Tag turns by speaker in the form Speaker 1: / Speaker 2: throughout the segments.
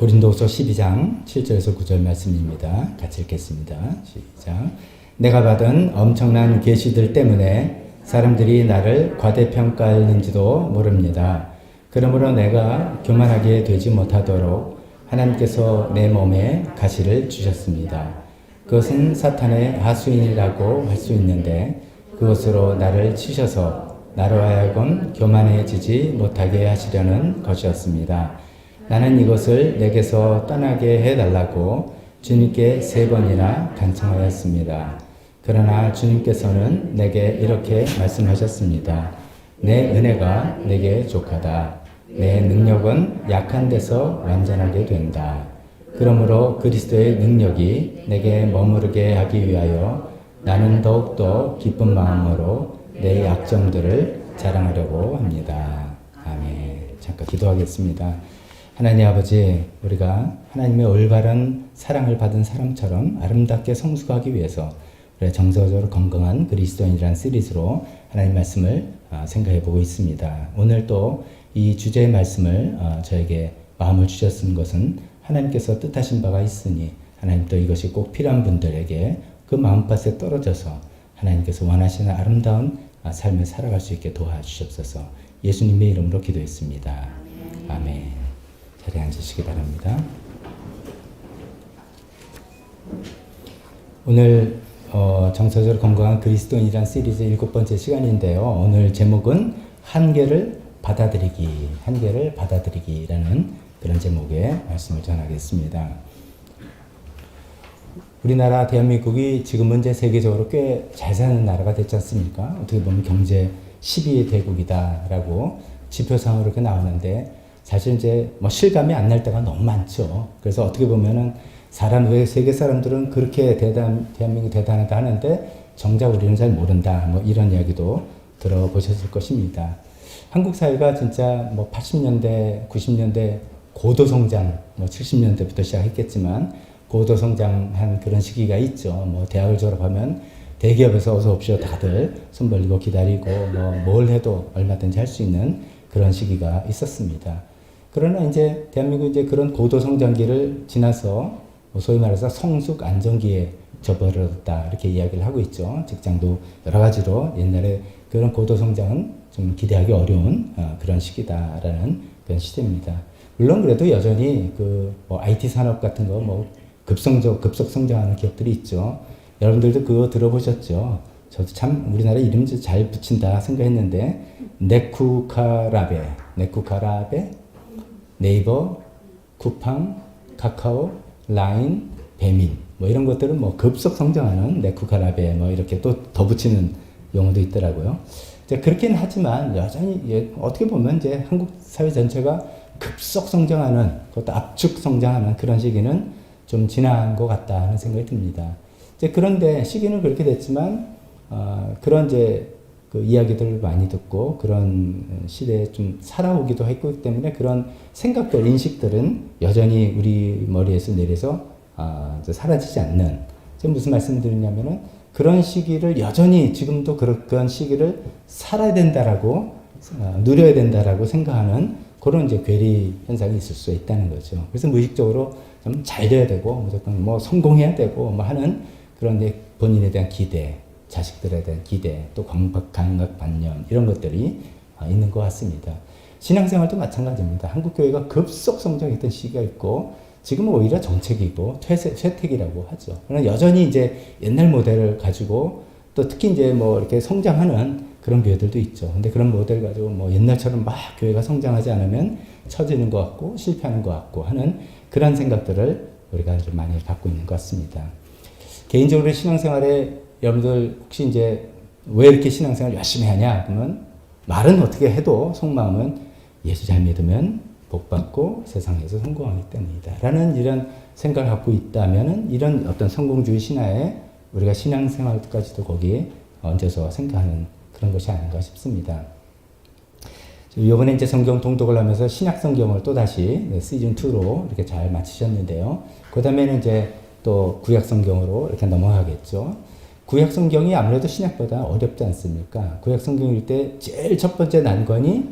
Speaker 1: 고린도후서 12장 7절에서 9절 말씀입니다. 같이 읽겠습니다. 시작. 내가 받은 엄청난 계시들 때문에 사람들이 나를 과대평가했는지도 모릅니다. 그러므로 내가 교만하게 되지 못하도록 하나님께서 내 몸에 가시를 주셨습니다. 그것은 사탄의 하수인이라고 할 수 있는데 그것으로 나를 치셔서 나로 하여금 교만해지지 못하게 하시려는 것이었습니다. 나는 이것을 내게서 떠나게 해달라고 주님께 3번이나 간청하였습니다. 그러나 주님께서는 내게 이렇게 말씀하셨습니다. 내 은혜가 내게 족하다. 내 능력은 약한 데서 완전하게 된다. 그러므로 그리스도의 능력이 내게 머무르게 하기 위하여 나는 더욱더 기쁜 마음으로 내 약점들을 자랑하려고 합니다. 아멘. 잠깐 기도하겠습니다. 하나님 아버지, 우리가 하나님의 올바른 사랑을 받은 사람처럼 아름답게 성숙하기 위해서 우리가 정서적으로 건강한 그리스도인이라는 시리즈로 하나님 말씀을 생각해 보고 있습니다. 오늘 또 이 주제의 말씀을 저에게 마음을 주셨은 것은 하나님께서 뜻하신 바가 있으니 하나님도 이것이 꼭 필요한 분들에게 그 마음밭에 떨어져서 하나님께서 원하시는 아름다운 삶을 살아갈 수 있게 도와주시옵소서. 예수님의 이름으로 기도했습니다. 아멘. 자리에 앉으시기 바랍니다. 오늘 정서적으로 건강한 그리스도인이라는 시리즈 7번째 시간인데요. 오늘 제목은 한계를 받아들이기라는 그런 제목의 말씀을 전하겠습니다. 우리나라 대한민국이 지금은 이제 세계적으로 꽤 잘 사는 나라가 됐지 않습니까? 어떻게 보면 경제 10위 대국이다라고 지표상으로 이렇게 나오는데 사실 이제 뭐 실감이 안 날 때가 너무 많죠. 그래서 어떻게 보면은 왜 세계 사람들은 그렇게 대한민국 대단하다 하는데 정작 우리는 잘 모른다. 뭐 이런 이야기도 들어보셨을 것입니다. 한국 사회가 진짜 뭐 80년대, 90년대 고도성장, 뭐 70년대부터 시작했겠지만 고도성장한 그런 시기가 있죠. 뭐 대학을 졸업하면 대기업에서 어서 옵시오 다들 손 벌리고 기다리고 뭐 뭘 해도 얼마든지 할 수 있는 그런 시기가 있었습니다. 그러나 이제 대한민국 이제 그런 고도성장기를 지나서 소위 말해서 성숙 안정기에 접어들었다 이렇게 이야기를 하고 있죠. 직장도 여러 가지로 옛날에 그런 고도성장은 좀 기대하기 어려운 그런 시기다라는 그런 시대입니다. 물론 그래도 여전히 뭐 IT 산업 같은 거 뭐 급속 성장하는 기업들이 있죠. 여러분들도 그거 들어보셨죠? 저도 참 우리나라 이름 잘 붙인다 생각했는데 네쿠카라베, 네이버, 쿠팡, 카카오, 라인, 배민 뭐 이런 것들은 뭐 급속 성장하는 네쿠카라베 뭐 이렇게 또 더 붙이는 용어도 있더라고요. 그렇긴 하지만 여전히 어떻게 보면 이제 한국 사회 전체가 급속 성장하는 그것도 압축 성장하는 그런 시기는 좀 지난 것 같다 하는 생각이 듭니다. 그런데 시기는 그렇게 됐지만 그런 이제 그 이야기들을 많이 듣고 그런 시대에 좀 살아오기도 했기 때문에 그런 생각들, 인식들은 여전히 우리 머리에서 내려서 사라지지 않는. 무슨 말씀을 드리냐면은 그런 시기를 여전히 지금도 그런 시기를 살아야 된다라고 누려야 된다라고 생각하는 그런 이제 괴리 현상이 있을 수 있다는 거죠. 그래서 무의식적으로 좀 잘 돼야 되고 무조건 뭐 성공해야 되고 뭐 하는 그런 본인에 대한 기대, 자식들에 대한 기대, 또 강박관념 이런 것들이 있는 것 같습니다. 신앙생활도 마찬가지입니다. 한국교회가 급속 성장했던 시기가 있고 지금은 오히려 정책이고 쇠퇴기라고 하죠. 그러나 여전히 이제 옛날 모델을 가지고 또 특히 이제 뭐 이렇게 성장하는 그런 교회들도 있죠. 근데 그런 모델 가지고 뭐 옛날처럼 막 교회가 성장하지 않으면 처지는 것 같고 실패하는 것 같고 하는 그런 생각들을 우리가 좀 많이 갖고 있는 것 같습니다. 개인적으로 신앙생활에 여러분들 혹시 이제 왜 이렇게 신앙생활 열심히 하냐? 그러면 말은 어떻게 해도 속마음은 예수 잘 믿으면 복 받고 세상에서 성공하기 때문이다. 라는 이런 생각을 갖고 있다면은 이런 어떤 성공주의 신화에 우리가 신앙생활까지도 거기에 얹어서 생각하는 그런 것이 아닌가 싶습니다. 이번에 이제 성경 통독을 하면서 신약 성경을 또 다시 시즌 2로 이렇게 잘 마치셨는데요. 그 다음에는 이제 또 구약 성경으로 이렇게 넘어가겠죠. 구약 성경이 아무래도 신약보다 어렵지 않습니까? 구약 성경일 때 제일 첫 번째 난관이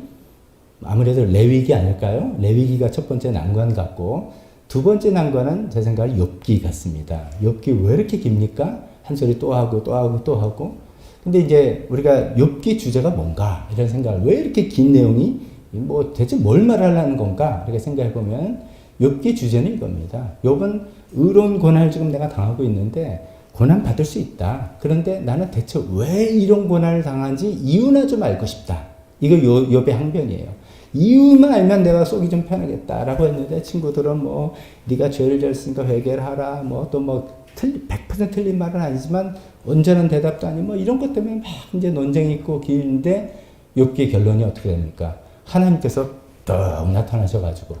Speaker 1: 아무래도 레위기 아닐까요? 레위기가 첫 번째 난관 같고 두 번째 난관은 제 생각에 욥기 같습니다. 욥기 왜 이렇게 깁니까? 한 소리 또 하고 또 하고 또 하고. 근데 이제 우리가 욥기 주제가 뭔가 이런 생각을 왜 이렇게 긴 내용이 뭐 대체 뭘 말하려는 건가 이렇게 생각해 보면 욥기 주제는 이겁니다. 욥은 의로운 고난을 지금 내가 당하고 있는데 고난 받을 수 있다. 그런데 나는 대체 왜 이런 고난을 당한지 이유나 좀 알고 싶다. 이거 욥의 항변이에요. 이유만 알면 내가 속이 좀 편하겠다라고 했는데 친구들은 뭐 네가 죄를 지었으니까 회개를 하라. 뭐 또 뭐 100% 틀린 말은 아니지만 온전한 대답도 아니고 뭐 이런 것 때문에 막 이제 논쟁이 있고 길는데 욥기의 결론이 어떻게 됩니까? 하나님께서 떡 나타나셔가지고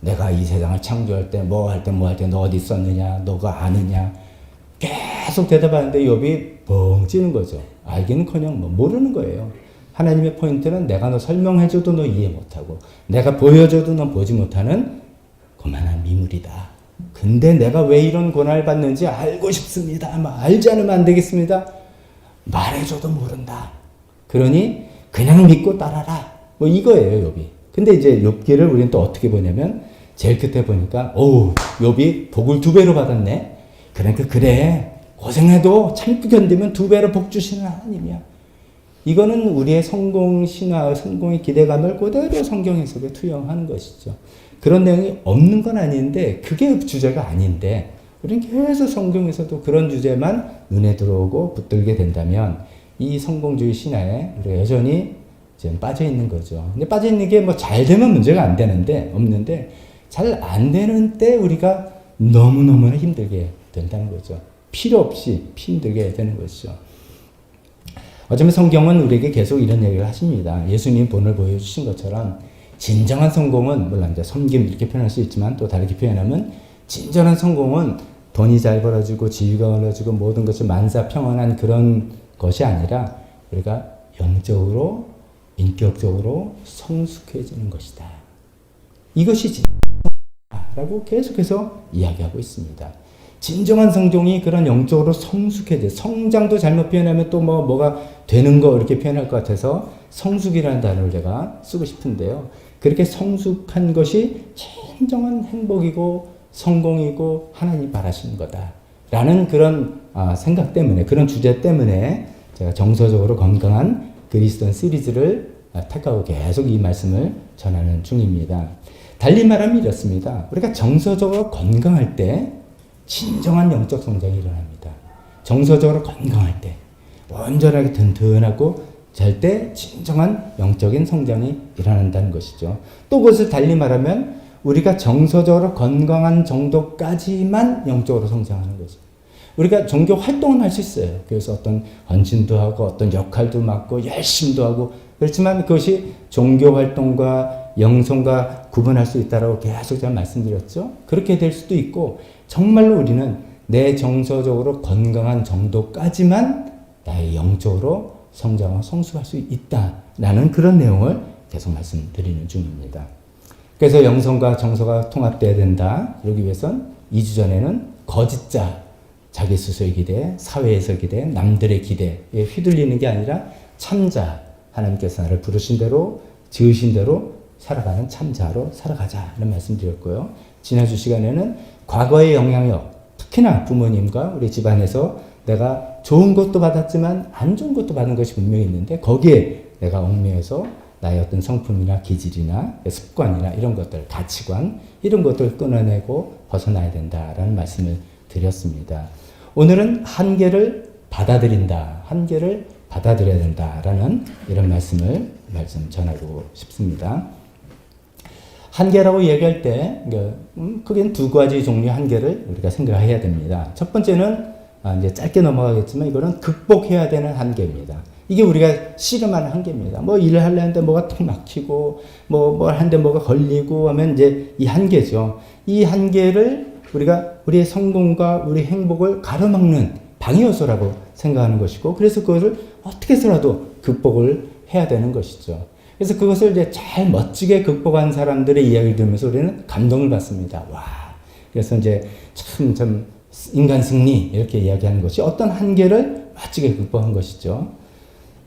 Speaker 1: 내가 이 세상을 창조할 때 뭐 할 때 너 어디 있었느냐? 너가 아느냐? 계속 대답하는데 욥이 뻥 찌는 거죠. 알기는커녕 뭐 모르는 거예요. 하나님의 포인트는 내가 너 설명해줘도 너 이해 못하고 내가 보여줘도 너 보지 못하는 그만한 미물이다. 근데 내가 왜 이런 고난을 받는지 알고 싶습니다. 알지 않으면 안 되겠습니다. 말해줘도 모른다. 그러니 그냥 믿고 따라라. 뭐 이거예요, 욥이. 근데 이제 욥기를 우리는 또 어떻게 보냐면 제일 끝에 보니까 욥이 복을 2배로 받았네. 그러니까 그래 고생해도 참고 견디면 2배로 복 주시는 하나님이야. 이거는 우리의 성공 신화, 성공의 기대감을 그대로 성경 해석에 투영하는 것이죠. 그런 내용이 없는 건 아닌데 그게 주제가 아닌데 우리는 계속 성경에서도 그런 주제만 눈에 들어오고 붙들게 된다면 이 성공주의 신화에 우리가 여전히 지금 빠져 있는 거죠. 근데 빠져 있는 게 뭐 잘 되면 문제가 안 되는데 없는데 잘 안 되는 때 우리가 너무너무나 힘들게 된다는 거죠. 필요 없이 힘들게 되는 것이죠. 어쩌면 성경은 우리에게 계속 이런 얘기를 하십니다. 예수님 본을 보여주신 것처럼 진정한 성공은 물론 이제 섬김 이렇게 표현할 수 있지만 또 다르게 표현하면 진정한 성공은 돈이 잘 벌어지고 지위가 벌어지고 모든 것이 만사평안한 그런 것이 아니라 우리가 영적으로 인격적으로 성숙해지는 것이다. 이것이 진정하다라고 계속해서 이야기하고 있습니다. 진정한 성종이 그런 영적으로 성숙해져. 성장도 잘못 표현하면 또 뭐가 되는 거 이렇게 표현할 것 같아서 성숙이라는 단어를 제가 쓰고 싶은데요. 그렇게 성숙한 것이 진정한 행복이고 성공이고 하나님이 바라시는 거다라는 그런 생각 때문에 그런 주제 때문에 제가 정서적으로 건강한 그리스도인 시리즈를 택하고 계속 이 말씀을 전하는 중입니다. 달리 말하면 이렇습니다. 우리가 정서적으로 건강할 때 진정한 영적 성장이 일어납니다. 정서적으로 건강할 때, 온전하게 든든하고 잘 때 진정한 영적인 성장이 일어난다는 것이죠. 또 그것을 달리 말하면 우리가 정서적으로 건강한 정도까지만 영적으로 성장하는 거죠. 우리가 종교 활동은 할 수 있어요. 그래서 어떤 헌신도 하고 어떤 역할도 맡고 열심도 하고 그렇지만 그것이 종교 활동과 영성과 구분할 수 있다라고 계속 제가 말씀드렸죠. 그렇게 될 수도 있고 정말로 우리는 내 정서적으로 건강한 정도까지만 나의 영적으로 성장하고 성숙할 수 있다라는 그런 내용을 계속 말씀드리는 중입니다. 그래서 영성과 정서가 통합돼야 된다. 그러기 위해선 2주 전에는 거짓자, 자기 스스로의 기대, 사회에서 기대, 남들의 기대에 휘둘리는 게 아니라 참자, 하나님께서 나를 부르신 대로 지으신 대로 살아가는 참자로 살아가자 이런 말씀드렸고요. 지난주 시간에는 과거의 영향력, 특히나 부모님과 우리 집안에서 내가 좋은 것도 받았지만 안 좋은 것도 받은 것이 분명히 있는데 거기에 내가 얽매여서 나의 어떤 성품이나 기질이나 습관이나 이런 것들, 가치관 이런 것들을 끊어내고 벗어나야 된다라는 말씀을 드렸습니다. 오늘은 한계를 받아들인다, 한계를 받아들여야 된다라는 이런 말씀 전하고 싶습니다. 한계라고 얘기할 때 크게는 2가지 종류의 한계를 우리가 생각해야 됩니다. 첫 번째는 이제 짧게 넘어가겠지만 이거는 극복해야 되는 한계입니다. 이게 우리가 씨름하는 한계입니다. 뭐 일을 하려는데 뭐가 탁 막히고 뭘 하는데 뭐가 걸리고 하면 이제 이 한계죠. 이 한계를 우리가 우리의 성공과 우리 행복을 가로막는 방해 요소라고 생각하는 것이고 그래서 그것을 어떻게 해서라도 극복을 해야 되는 것이죠. 그래서 그것을 이제 잘 멋지게 극복한 사람들의 이야기를 들으면서 우리는 감동을 받습니다. 와. 그래서 이제 참 인간 승리 이렇게 이야기하는 것이 어떤 한계를 멋지게 극복한 것이죠.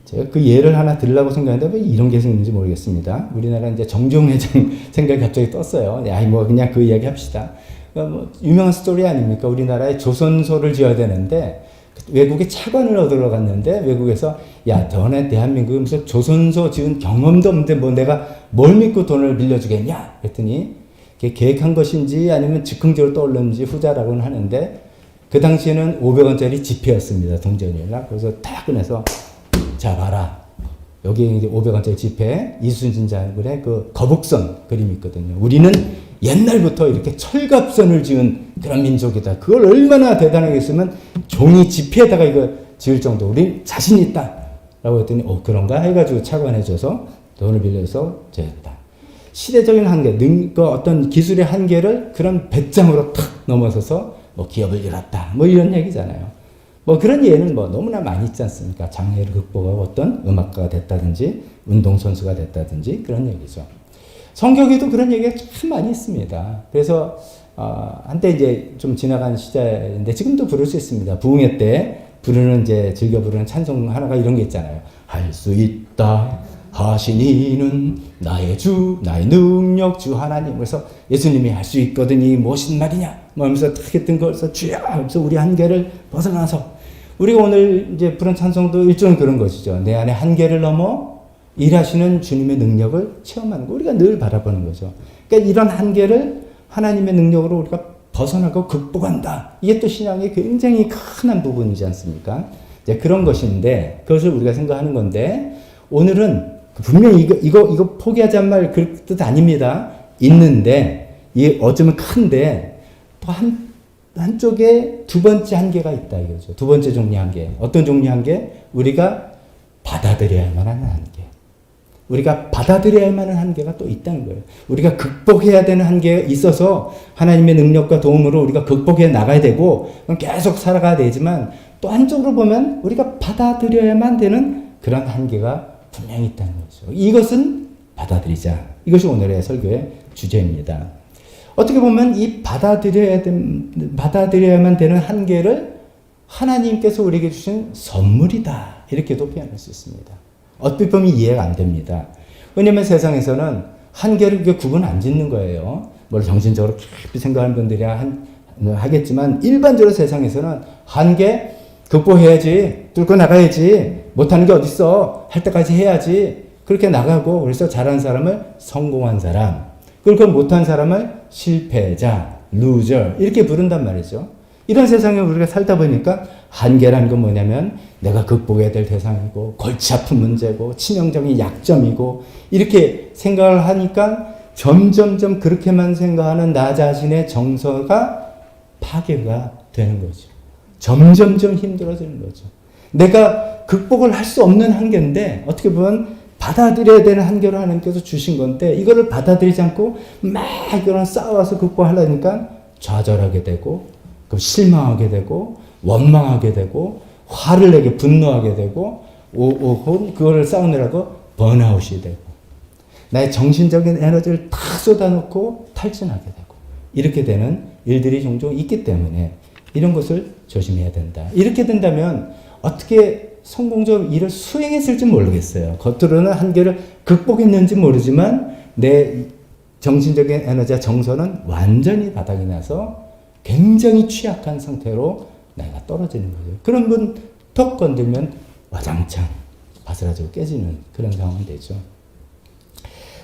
Speaker 1: 제가 그 예를 하나 들으려고 생각했는데 왜 이런 게 생긴지 모르겠습니다. 우리나라 이제 정종회장 생각이 갑자기 떴어요. 아이 뭐 그냥 그 이야기 합시다. 뭐 유명한 스토리 아닙니까? 우리나라에 조선소를 지어야 되는데 외국에 차관을 얻으러 갔는데 외국에서 야 너네 대한민국에 무슨 조선소 지은 경험도 없는데 뭐 내가 뭘 믿고 돈을 빌려주겠냐? 그랬더니 계획한 것인지 아니면 즉흥적으로 떠올랐는지 후자라고는 하는데 그 당시에는 500원짜리 지폐였습니다. 동전이나. 그래서 딱 꺼내서 자 봐라. 여기 이제 500원짜리 지폐 이순신 장군의 그 거북선 그림이 있거든요. 우리는 옛날부터 이렇게 철갑선을 지은 그런 민족이다. 그걸 얼마나 대단하게 했으면 종이 지폐에다가 이거 지을 정도 우리 자신 있다. 라고 했더니 그런가 해가지고 차관해줘서 돈을 빌려서 제했다. 시대적인 한계, 그 어떤 기술의 한계를 그런 배짱으로 탁 넘어서서 뭐 기업을 잃었다. 뭐 이런 얘기잖아요. 뭐 그런 예는 뭐 너무나 많이 있지 않습니까? 장애를 극복하고 어떤 음악가가 됐다든지 운동선수가 됐다든지 그런 얘기죠. 성경에도 그런 얘기가 참 많이 있습니다. 그래서 한때 이제 좀 지나간 시절인데 지금도 부를 수 있습니다. 부흥회 때 부르는 이제 즐겨 부르는 찬송 하나가 이런 게 있잖아요. 할 수 있다 하신 이는 나의 주 나의 능력 주 하나님. 그래서 예수님이 할 수 있거든이 무엇인 말이냐 뭐 하면서 딱 했던 것에서 주야 하면서 우리 한계를 벗어나서 우리가 오늘 이제 부른 찬송도 일종의 그런 것이죠. 내 안에 한계를 넘어 일하시는 주님의 능력을 체험하는 거 우리가 늘 바라보는 거죠. 그러니까 이런 한계를 하나님의 능력으로 우리가 벗어나고 극복한다. 이게 또 신앙의 굉장히 큰 한 부분이지 않습니까? 이제 그런 것인데 그것을 우리가 생각하는 건데 오늘은 분명히 이거 포기하자는 말 그 뜻 아닙니다. 있는데 이게 어쩌면 큰데 또 한쪽에 두 번째 한계가 있다 이거죠. 두 번째 종류 한계. 어떤 종류 한계? 우리가 받아들여야만 하는 한계. 우리가 받아들여야 하는 한계가 또 있다는 거예요. 우리가 극복해야 되는 한계가 있어서 하나님의 능력과 도움으로 우리가 극복해 나가야 되고 계속 살아가야 되지만 또 한쪽으로 보면 우리가 받아들여야만 되는 그런 한계가 분명히 있다는 거죠. 이것은 받아들이자. 이것이 오늘의 설교의 주제입니다. 어떻게 보면 이 받아들여야만 되는 한계를 하나님께서 우리에게 주신 선물이다. 이렇게도 표현할 수 있습니다. 어떻게 보면 이해가 안 됩니다. 왜냐하면 세상에서는 한계를 구분 안 짓는 거예요. 뭘 정신적으로 깊이 생각하는 분들이야 하겠지만 일반적으로 세상에서는 한계 극복해야지, 뚫고 나가야지, 못하는 게 어딨어, 할 때까지 해야지 그렇게 나가고 그래서 잘한 사람을 성공한 사람 그리고 못한 사람을 실패자, 루저 이렇게 부른단 말이죠. 이런 세상에 우리가 살다 보니까 한계라는 건 뭐냐면 내가 극복해야 될 대상이고 골치 아픈 문제고 치명적인 약점이고 이렇게 생각을 하니까 점점점 그렇게만 생각하는 나 자신의 정서가 파괴가 되는 거죠. 점점점 힘들어지는 거죠. 내가 극복을 할 수 없는 한계인데 어떻게 보면 받아들여야 되는 한계로 하나님께서 주신 건데 이거를 받아들이지 않고 막 이거랑 싸워서 극복하려니까 좌절하게 되고 실망하게 되고 원망하게 되고 화를 내게 분노하게 되고 그거를 싸우느라고 번아웃이 되고 나의 정신적인 에너지를 다 쏟아놓고 탈진하게 되고 이렇게 되는 일들이 종종 있기 때문에 이런 것을 조심해야 된다. 이렇게 된다면 어떻게 성공적으로 일을 수행했을지 모르겠어요. 겉으로는 한계를 극복했는지 모르지만 내 정신적인 에너지와 정서는 완전히 바닥이 나서 굉장히 취약한 상태로 내가 떨어지는 거죠. 그런 분 턱 건들면 와장창 바스라지고 깨지는 그런 상황이 되죠.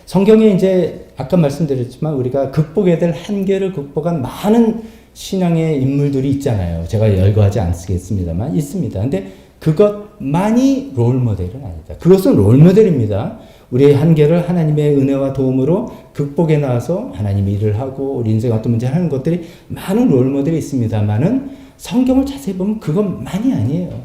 Speaker 1: 성경에 이제 아까 말씀드렸지만 우리가 극복해야 될 한계를 극복한 많은 신앙의 인물들이 있잖아요. 제가 열거하지 않겠습니다만 있습니다. 근데 그것만이 롤모델은 아니다. 그것은 롤모델입니다. 우리의 한계를 하나님의 은혜와 도움으로 극복해 나와서 하나님이 일을 하고 우리 인생에 어떤 문제를 하는 것들이 많은 롤모델이 있습니다만은 성경을 자세히 보면 그것만이 아니에요.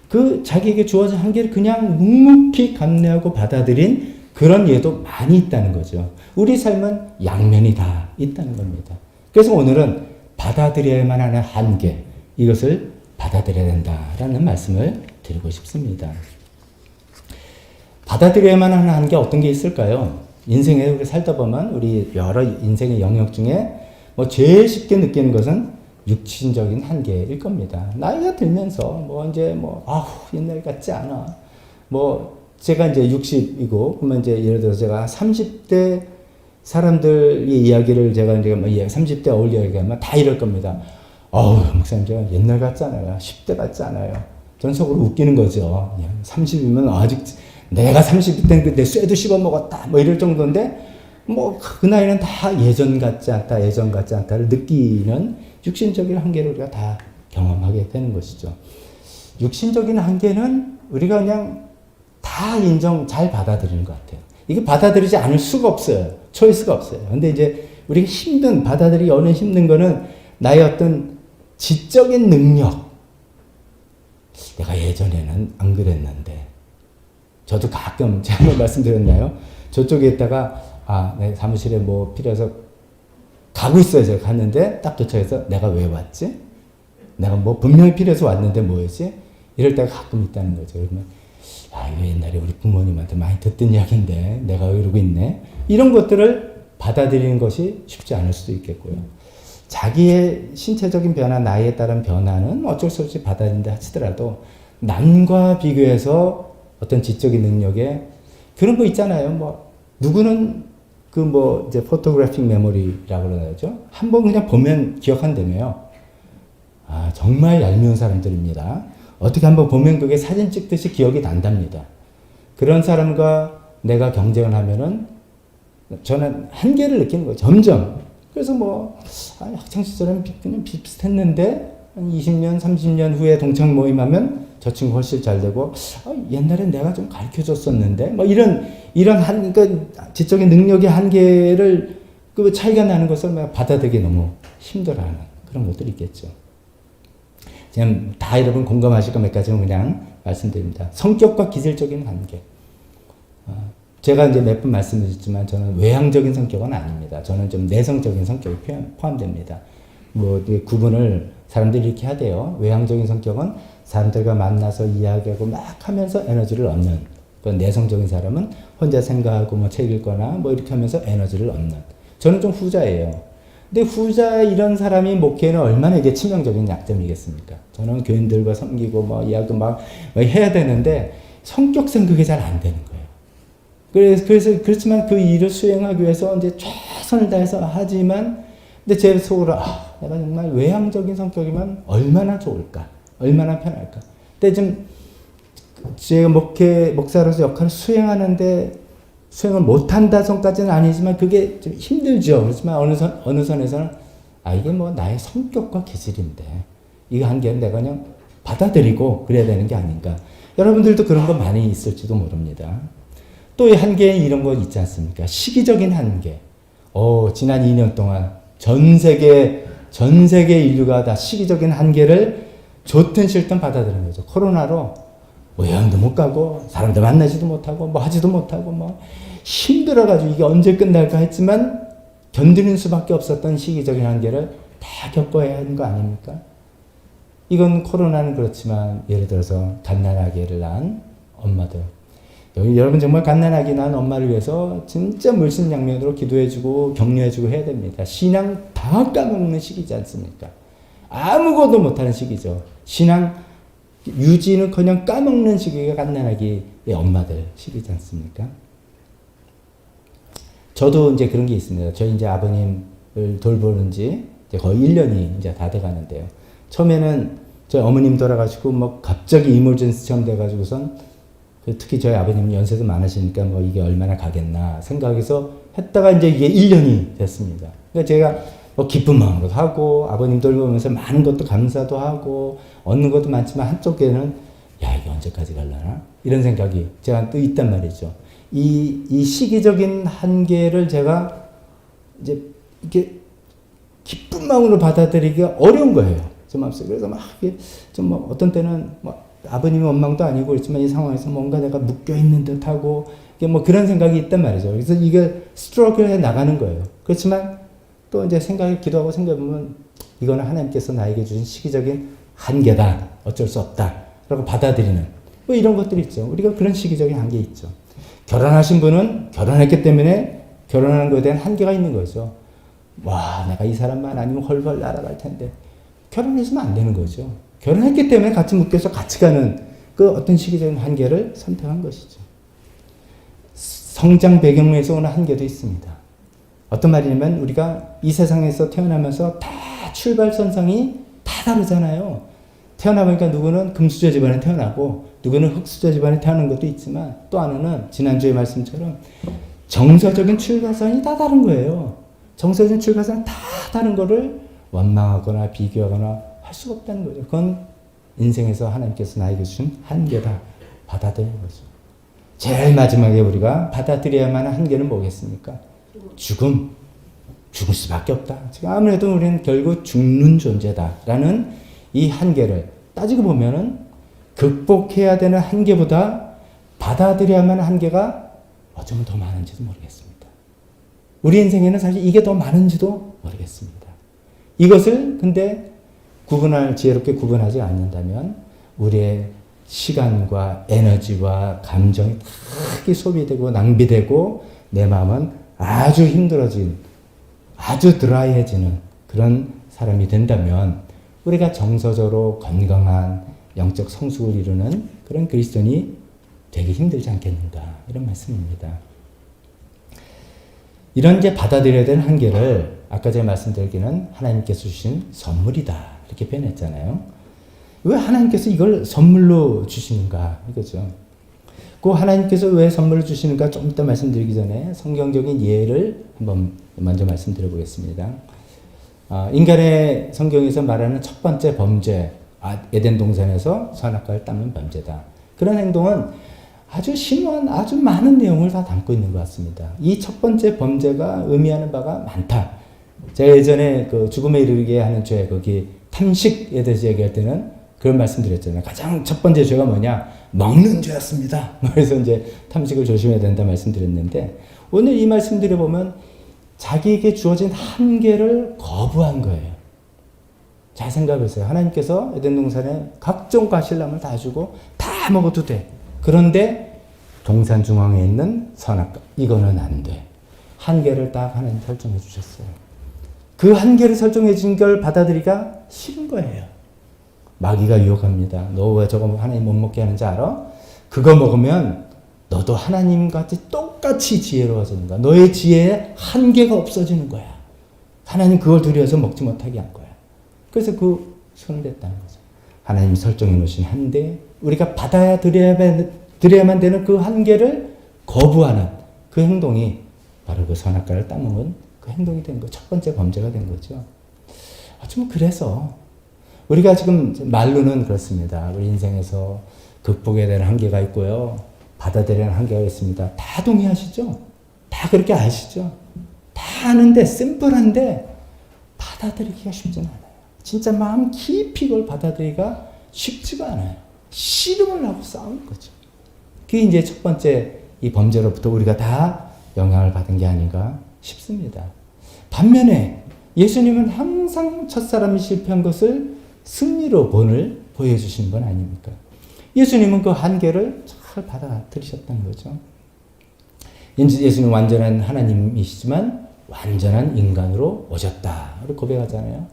Speaker 1: 그 자기에게 주어진 한계를 그냥 묵묵히 감내하고 받아들인 그런 예도 많이 있다는 거죠. 우리 삶은 양면이 다 있다는 겁니다. 그래서 오늘은 받아들여야만 하는 한계, 이것을 받아들여야 된다라는 말씀을 드리고 싶습니다. 받아들여야만 하는 한계 어떤 게 있을까요? 인생에 우리 살다 보면 우리 여러 인생의 영역 중에 뭐 제일 쉽게 느끼는 것은 육신적인 한계일 겁니다. 나이가 들면서 뭐 이제 뭐 옛날 같지 않아. 뭐 제가 이제 60이고 그러면 이제 예를 들어서 제가 30대 사람들의 이야기를 제가 이제 30대 어울려 얘기하면 다 이럴 겁니다. 목사님 제가 옛날 같지 않아요. 10대 같지 않아요. 저는 속으로 웃기는 거죠. 30이면 아직 내가 30대인데 내 쇠도 씹어 먹었다 뭐 이럴 정도인데 뭐 그 나이는 다 예전 같지 않다를 느끼는 육신적인 한계를 우리가 다 경험하게 되는 것이죠. 육신적인 한계는 우리가 그냥 다 잘 받아들이는 것 같아요. 이게 받아들이지 않을 수가 없어요. 초이스가 없어요. 근데 이제 우리가 받아들이기 어려운 힘든 거는 나의 어떤 지적인 능력. 내가 예전에는 안 그랬는데. 저도 가끔, 제가 한번 말씀드렸나요? 저쪽에 있다가, 내 사무실에 뭐 필요해서 가고 있어요. 제가 갔는데, 딱 도착해서 내가 왜 왔지? 내가 뭐 분명히 필요해서 왔는데 뭐였지? 이럴 때가 가끔 있다는 거죠. 그러면, 이거 옛날에 우리 부모님한테 많이 듣던 이야기인데, 내가 왜 이러고 있네? 이런 것들을 받아들이는 것이 쉽지 않을 수도 있겠고요. 자기의 신체적인 변화, 나이에 따른 변화는 어쩔 수 없이 받아들인다 하시더라도, 남과 비교해서 어떤 지적인 능력에 그런 거 있잖아요. 뭐, 누구는 이제 포토그래픽 메모리라고 그러죠. 한번 그냥 보면 기억한다며요. 정말 얄미운 사람들입니다. 어떻게 한번 보면 그게 사진 찍듯이 기억이 난답니다. 그런 사람과 내가 경쟁을 하면은 저는 한계를 느끼는 거예요. 점점. 그래서 뭐, 학창시절은 그냥 비슷했는데, 한 20년, 30년 후에 동창 모임하면 저 친구 훨씬 잘 되고, 옛날엔 내가 좀 가르쳐 줬었는데, 뭐 이런 지적인 능력의 한계를, 그 차이가 나는 것을 받아들이기 너무 힘들어하는 그런 것들이 있겠죠. 그냥 다 여러분 공감하실 거 몇 가지는 그냥 말씀드립니다. 성격과 기질적인 한계. 제가 이제 몇 번 말씀드렸지만 저는 외향적인 성격은 아닙니다. 저는 좀 내성적인 성격이 포함됩니다. 뭐 구분을 사람들이 이렇게 하대요. 외향적인 성격은 사람들과 만나서 이야기하고 막 하면서 에너지를 얻는. 내성적인 사람은 혼자 생각하고 뭐 책 읽거나 뭐 이렇게 하면서 에너지를 얻는. 저는 좀 후자예요. 근데 후자 이런 사람이 목회에는 얼마나 이게 치명적인 약점이겠습니까? 저는 교인들과 섬기고 뭐 이야기 막 해야 되는데 성격상 그게 잘 안 되는 거예요. 그렇지만 그 일을 수행하기 위해서 이제 최선을 다해서 하지만, 근데 제 속으로, 내가 정말 외향적인 성격이면 얼마나 좋을까? 얼마나 편할까? 근데 좀, 제가 목사로서 역할을 수행하는데, 수행을 못한다 성까지는 아니지만, 그게 좀 힘들죠. 그렇지만 어느 선에서는, 이게 뭐 나의 성격과 기질인데, 이거 한계는 내가 그냥 받아들이고 그래야 되는 게 아닌가. 여러분들도 그런 거 많이 있을지도 모릅니다. 또 이 한계에 이런 거 있지 않습니까? 시기적인 한계. 지난 2년 동안 전 세계 인류가 다 시기적인 한계를 좋든 싫든 받아들이는 거죠. 코로나로 여행도 못 가고, 사람들 만나지도 못하고, 뭐 하지도 못하고, 뭐 힘들어가지고 이게 언제 끝날까 했지만 견디는 수밖에 없었던 시기적인 한계를 다 겪어야 하는 거 아닙니까? 이건 코로나는 그렇지만 예를 들어서 갓난아기를 낳은 엄마들. 여러분 정말 갓난아기 낳은 엄마를 위해서 진짜 물심양면으로 기도해주고 격려해주고 해야 됩니다. 신앙 다 까먹는 시기지 않습니까? 아무것도 못하는 시기죠. 신앙 유지는커녕 까먹는 시기가 갓난아기의 엄마들 시기지 않습니까? 저도 이제 그런 게 있습니다. 저희 이제 아버님을 돌보는 지 이제 거의 1년이 이제 다 돼가는데요. 처음에는 저희 어머님 돌아가시고 뭐 갑자기 이머전시처럼 돼가지고선 특히 저희 아버님 연세도 많으시니까 뭐 이게 얼마나 가겠나 생각해서 했다가 이제 이게 1년이 됐습니다. 그러니까 제가 뭐 기쁜 마음으로 하고 아버님 돌보면서 많은 것도 감사도 하고 얻는 것도 많지만 한쪽에는 이게 언제까지 갈라나? 이런 생각이 제가 또 있단 말이죠. 이 시기적인 한계를 제가 이제 이렇게 기쁜 마음으로 받아들이기가 어려운 거예요. 제 마음속에. 그래서 막 이게 좀 뭐 어떤 때는 뭐 아버님이 원망도 아니고 그렇지만 이 상황에서 뭔가 내가 묶여있는 듯 하고 뭐 그런 생각이 있단 말이죠. 그래서 이게 스트러글 해 나가는 거예요. 그렇지만 또 이제 기도하고 생각해보면 이거는 하나님께서 나에게 주신 시기적인 한계다. 어쩔 수 없다. 라고 받아들이는 뭐 이런 것들이 있죠. 우리가 그런 시기적인 한계 있죠. 결혼하신 분은 결혼했기 때문에 결혼하는 것에 대한 한계가 있는 거죠. 내가 이 사람만 아니면 헐헐 날아갈 텐데 결혼했으면 안 되는 거죠. 결혼했기 때문에 같이 묶여서 같이 가는 그 어떤 시기적인 한계를 선택한 것이죠. 성장 배경에서 오는 한계도 있습니다. 어떤 말이냐면 우리가 이 세상에서 태어나면서 다 출발선상이 다 다르잖아요. 태어나보니까 누구는 금수저 집안에 태어나고 누구는 흙수저 집안에 태어난 것도 있지만 또 하나는 지난주의 말씀처럼 정서적인 출발선이 다 다른 거예요. 정서적인 출발선이 다 다른 거를 원망하거나 비교하거나 할 수가 없다는 거죠. 그건 인생에서 하나님께서 나에게 주신 한계다. 받아들이는 거죠. 제일 마지막에 우리가 받아들여야만 하는 한계는 뭐겠습니까? 죽음. 죽을 수밖에 없다. 지금 아무래도 우리는 결국 죽는 존재다라는 이 한계를 따지고 보면은 극복해야 되는 한계보다 받아들여야만 하는 한계가 어쩌면 더 많은지도 모르겠습니다. 우리 인생에는 사실 이게 더 많은지도 모르겠습니다. 이것을 근데 지혜롭게 구분하지 않는다면 우리의 시간과 에너지와 감정이 크게 소비되고 낭비되고 내 마음은 아주 힘들어진, 아주 드라이해지는 그런 사람이 된다면 우리가 정서적으로 건강한 영적 성숙을 이루는 그런 그리스도인이 되기 힘들지 않겠는가 이런 말씀입니다. 이런 이제 받아들여야 되는 한계를 아까 제가 말씀드리기는 하나님께서 주신 선물이다 이렇게 표현했잖아요. 왜 하나님께서 이걸 선물로 주시는가 이거죠. 그 하나님께서 왜 선물을 주시는가 좀 이따 말씀드리기 전에 성경적인 예를 한번 먼저 말씀드려 보겠습니다. 인간의 성경에서 말하는 첫 번째 범죄, 에덴 동산에서 선악과를 따먹는 범죄다. 그런 행동은 아주 심오한 아주 많은 내용을 다 담고 있는 것 같습니다. 이 첫 번째 범죄가 의미하는 바가 많다. 제가 예전에 그 죽음에 이르게 하는 죄, 거기 탐식에 대해서 얘기할 때는 그런 말씀 드렸잖아요. 가장 첫 번째 죄가 뭐냐? 먹는 죄였습니다. 그래서 이제 탐식을 조심해야 된다 말씀드렸는데 오늘 이 말씀 드려보면 자기에게 주어진 한계를 거부한 거예요. 잘 생각해보세요. 하나님께서 에덴 동산에 각종 과실나무를 다 주고 다 먹어도 돼. 그런데 동산 중앙에 있는 선악과 이거는 안 돼. 한계를 딱 하나님 설정해 주셨어요. 그 한계를 설정해 준 걸 받아들이기가 싫은 거예요. 마귀가 유혹합니다. 너 왜 저거 하나님 못 먹게 하는지 알아? 그거 먹으면 너도 하나님같이 똑같이 지혜로워지는 거야. 너의 지혜에 한계가 없어지는 거야. 하나님 그걸 두려워서 먹지 못하게 한 거야. 그래서 그 손을 댔다는 거죠. 하나님이 설정해 놓으신 한계, 우리가 받아들여야만 되는 그 한계를 거부하는 그 행동이 바로 그 선악과를 따먹은 그 행동이 된 거, 첫 번째 범죄가 된 거죠. 어쩌면 그래서 우리가 지금 말로는 그렇습니다. 우리 인생에서 극복해야 되는 한계가 있고요. 받아들여야 하는 한계가 있습니다. 다 동의하시죠? 다 그렇게 아시죠? 다 아는데 심플한데 받아들이기가 쉽지 않아요. 진짜 마음 깊이 그걸 받아들이기가 쉽지가 않아요. 씨름을 하고 싸우는 거죠. 그게 이제 첫 번째 이 범죄로부터 우리가 다 영향을 받은 게 아닌가 싶습니다. 반면에 예수님은 항상 첫사람이 실패한 것을 승리로 본을 보여주신 분 아닙니까? 예수님은 그 한계를 잘 받아들이셨다는 거죠. 예수님은 완전한 하나님이시지만 완전한 인간으로 오셨다. 고백하잖아요.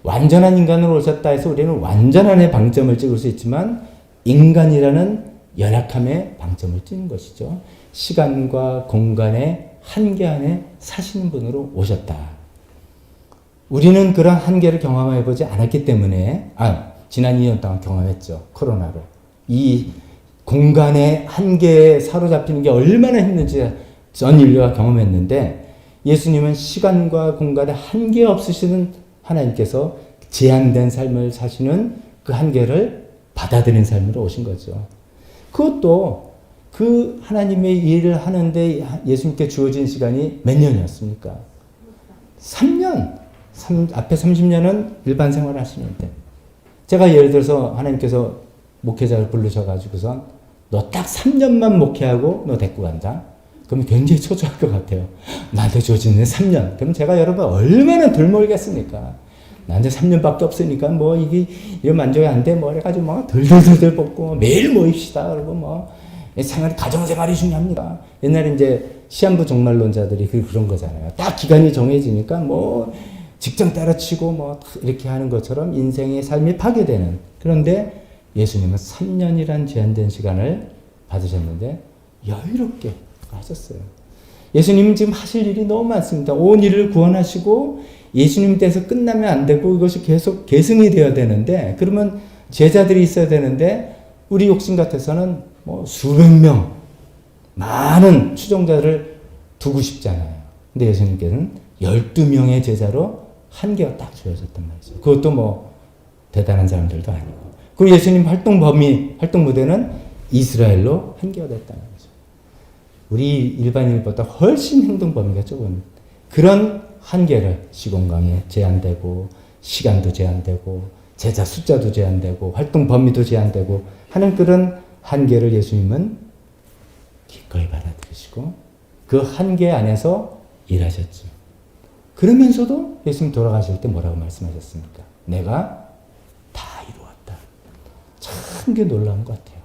Speaker 1: 완전한 인간으로 오셨다 해서 우리는 완전한의 방점을 찍을 수 있지만 인간이라는 연약함의 방점을 찍는 것이죠. 시간과 공간의 한계 안에 사시는 분으로 오셨다. 우리는 그런 한계를 경험해보지 않았기 때문에 지난 2년 동안 경험했죠. 코로나로. 이 공간의 한계에 사로잡히는 게 얼마나 힘든지 전 인류가 경험했는데 예수님은 시간과 공간에 한계 없으시는 하나님께서 제한된 삶을 사시는 그 한계를 받아들인 삶으로 오신 거죠. 그것도 그 하나님의 일을 하는데 예수님께 주어진 시간이 몇 년이었습니까? 3년. 앞에 30년은 일반 생활을 하시는데 제가 예를 들어서 하나님께서 목회자를 부르셔가지고선 너 딱 3년만 목회하고 너 데리고 간다? 그러면 굉장히 초조할 것 같아요. 나한테 주어지는 3년. 그럼 제가 여러분 얼마나 덜 멀겠습니까? 나한테 3년밖에 없으니까 뭐 이게 이런 만족이 안 돼. 뭐 해가지고 뭐 덜덜덜 뽑고 매일 모입시다. 그러고 뭐 가정생활이 중요합니다. 옛날에 이제 시한부 종말론자들이 그런 거잖아요. 딱 기간이 정해지니까 뭐 직장 때려치고 뭐 이렇게 하는 것처럼 인생의 삶이 파괴되는. 그런데 예수님은 3년이란 제한된 시간을 받으셨는데 여유롭게 하셨어요. 예수님은 지금 하실 일이 너무 많습니다. 온 일을 구원하시고 예수님 때에서 끝나면 안 되고 이것이 계속 계승이 되어야 되는데, 그러면 제자들이 있어야 되는데 우리 욕심 같아서는 뭐 수백 명 많은 추종자를 두고 싶잖아요. 근데 예수님께서는 12명의 제자로 한계가 딱 주어졌단 말이죠. 그것도 뭐 대단한 사람들도 아니고. 그리고 예수님 활동 무대는 이스라엘로 한계가 됐다는 거죠. 우리 일반인보다 훨씬 행동 범위가 좁은 그런 한계를, 시공간에 제한되고 시간도 제한되고 제자 숫자도 제한되고 활동 범위도 제한되고 하는 그런 한계를 예수님은 기꺼이 받아들이시고 그 한계 안에서 일하셨죠. 그러면서도 예수님 돌아가실 때 뭐라고 말씀하셨습니까? 내가 다 이루었다. 참 그게 놀라운 것 같아요.